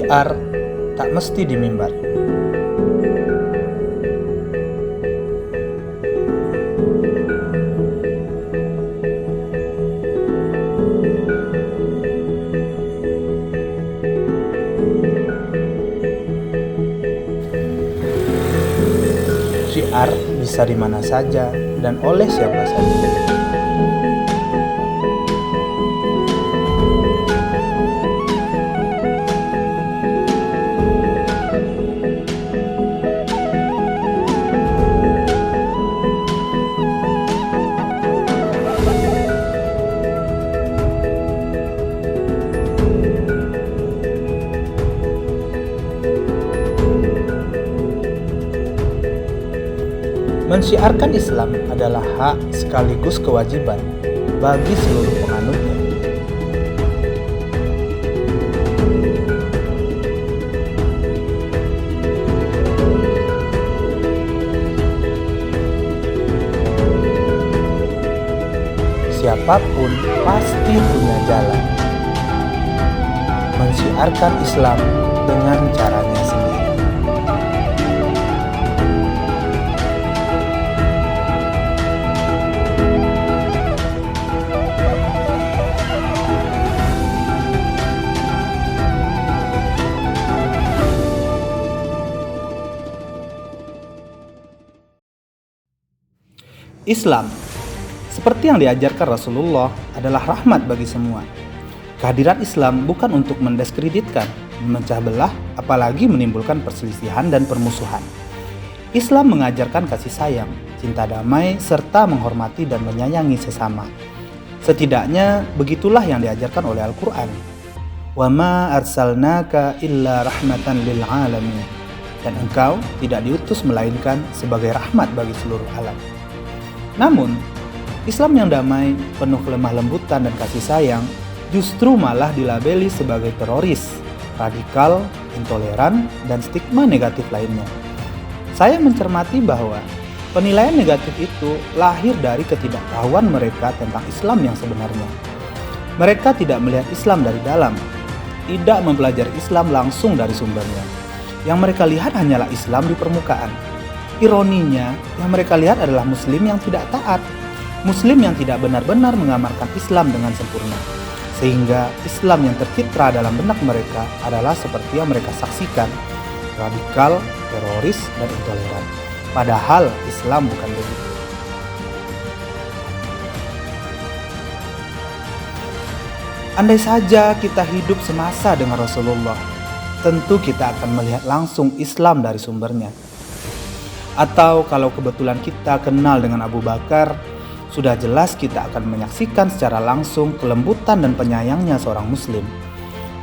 Syiar tak mesti di mimbar. Syiar bisa di mana saja dan oleh siapa saja. Mensyiarkan Islam adalah hak sekaligus kewajiban bagi seluruh penganutnya. Siapapun pasti punya jalan mensyiarkan Islam dengan caranya sendiri. Islam, seperti yang diajarkan Rasulullah, adalah rahmat bagi semua. Kehadiran Islam bukan untuk mendiskreditkan, memecah belah, apalagi menimbulkan perselisihan dan permusuhan. Islam mengajarkan kasih sayang, cinta damai, serta menghormati dan menyayangi sesama. Setidaknya begitulah yang diajarkan oleh Al-Quran. Wa ma arsalnaka illa rahmatan lil alamin. Dan engkau tidak diutus melainkan sebagai rahmat bagi seluruh alam. Namun, Islam yang damai, penuh lemah lembutan dan kasih sayang, justru malah dilabeli sebagai teroris, radikal, intoleran, dan stigma negatif lainnya. Saya mencermati bahwa penilaian negatif itu lahir dari ketidaktahuan mereka tentang Islam yang sebenarnya. Mereka tidak melihat Islam dari dalam, tidak mempelajari Islam langsung dari sumbernya. Yang mereka lihat hanyalah Islam di permukaan. Ironinya, yang mereka lihat adalah Muslim yang tidak taat, Muslim yang tidak benar-benar mengamalkan Islam dengan sempurna. Sehingga Islam yang tercipta dalam benak mereka adalah seperti yang mereka saksikan, radikal, teroris, dan intoleran. Padahal Islam bukan begitu. Andai saja kita hidup semasa dengan Rasulullah, tentu kita akan melihat langsung Islam dari sumbernya. Atau kalau kebetulan kita kenal dengan Abu Bakar, sudah jelas kita akan menyaksikan secara langsung kelembutan dan penyayangnya seorang Muslim.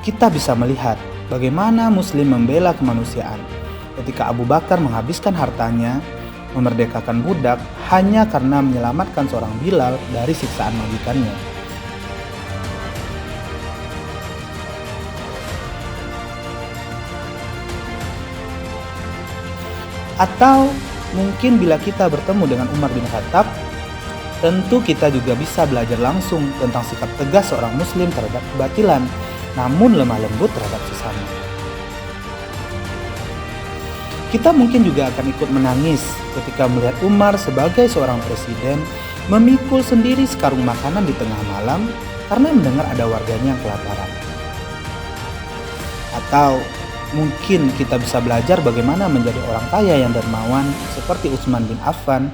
Kita bisa melihat bagaimana Muslim membela kemanusiaan ketika Abu Bakar menghabiskan hartanya, memerdekakan budak hanya karena menyelamatkan seorang Bilal dari siksaan majikannya. Atau mungkin bila kita bertemu dengan Umar bin Khattab, tentu kita juga bisa belajar langsung tentang sikap tegas seorang Muslim terhadap kebatilan, namun lemah lembut terhadap sesama. Kita mungkin juga akan ikut menangis ketika melihat Umar sebagai seorang presiden memikul sendiri sekarung makanan di tengah malam karena mendengar ada warganya yang kelaparan. Atau mungkin kita bisa belajar bagaimana menjadi orang kaya yang dermawan seperti Utsman bin Affan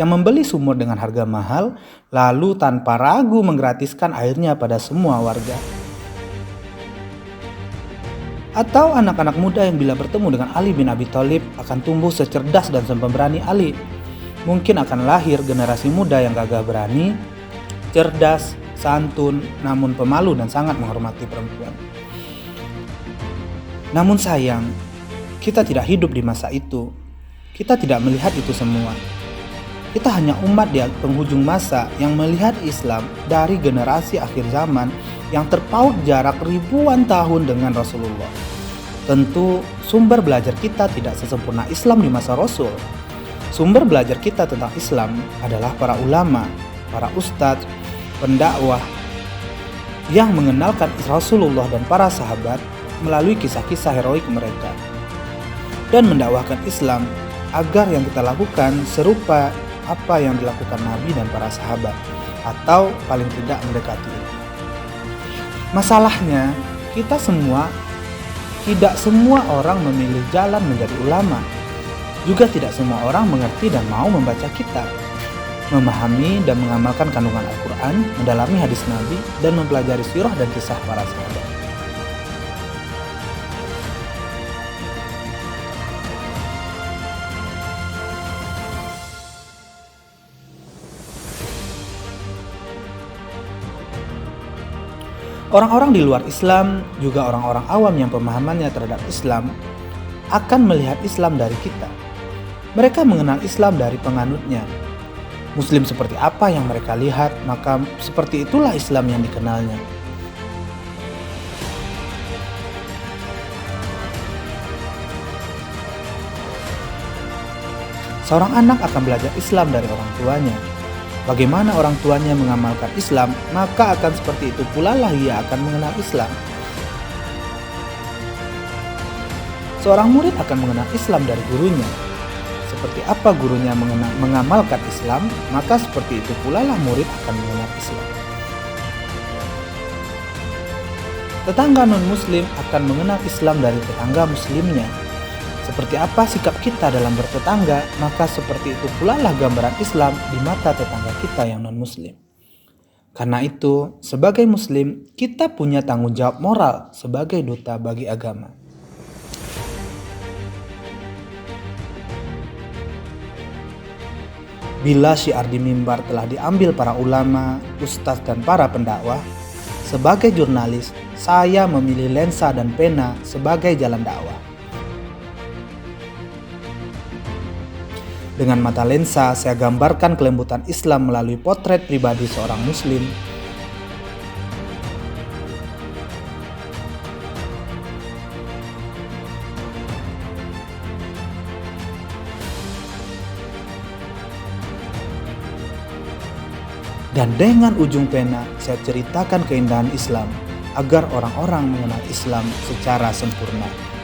yang membeli sumur dengan harga mahal lalu tanpa ragu menggratiskan airnya pada semua warga. Atau anak-anak muda yang bila bertemu dengan Ali bin Abi Thalib akan tumbuh secerdas dan sepemberani Ali. Mungkin akan lahir generasi muda yang gagah berani, cerdas, santun, namun pemalu dan sangat menghormati perempuan. Namun sayang, kita tidak hidup di masa itu. Kita tidak melihat itu semua. Kita hanya umat di penghujung masa yang melihat Islam dari generasi akhir zaman yang terpaut jarak ribuan tahun dengan Rasulullah. Tentu sumber belajar kita tidak sesempurna Islam di masa Rasul. Sumber belajar kita tentang Islam adalah para ulama, para ustadz, pendakwah yang mengenalkan Rasulullah dan para sahabat melalui kisah-kisah heroik mereka dan mendakwahkan Islam agar yang kita lakukan serupa apa yang dilakukan Nabi dan para sahabat, atau paling tidak mendekati itu. Masalahnya, tidak semua orang memilih jalan menjadi ulama. Juga tidak semua orang mengerti dan mau membaca kitab, memahami dan mengamalkan kandungan Al-Quran, mendalami hadis Nabi, dan mempelajari sirah dan kisah para sahabat. Orang-orang di luar Islam, juga orang-orang awam yang pemahamannya terhadap Islam, akan melihat Islam dari kita. Mereka mengenal Islam dari penganutnya. Muslim seperti apa yang mereka lihat, maka seperti itulah Islam yang dikenalnya. Seorang anak akan belajar Islam dari orang tuanya. Bagaimana orang tuanya mengamalkan Islam, maka akan seperti itu pula lah ia akan mengenal Islam. Seorang murid akan mengenal Islam dari gurunya. Seperti apa gurunya mengamalkan Islam, maka seperti itu pula lah murid akan mengenal Islam. Tetangga non-muslim akan mengenal Islam dari tetangga muslimnya. Seperti apa sikap kita dalam bertetangga, maka seperti itu pula lah gambaran Islam di mata tetangga kita yang non-muslim. Karena itu, sebagai muslim, kita punya tanggung jawab moral sebagai duta bagi agama. Bila syiar di mimbar telah diambil para ulama, ustadz dan para pendakwah, sebagai jurnalis, saya memilih lensa dan pena sebagai jalan dakwah. Dengan mata lensa, saya gambarkan kelembutan Islam melalui potret pribadi seorang muslim. Dan dengan ujung pena, saya ceritakan keindahan Islam agar orang-orang mengenal Islam secara sempurna.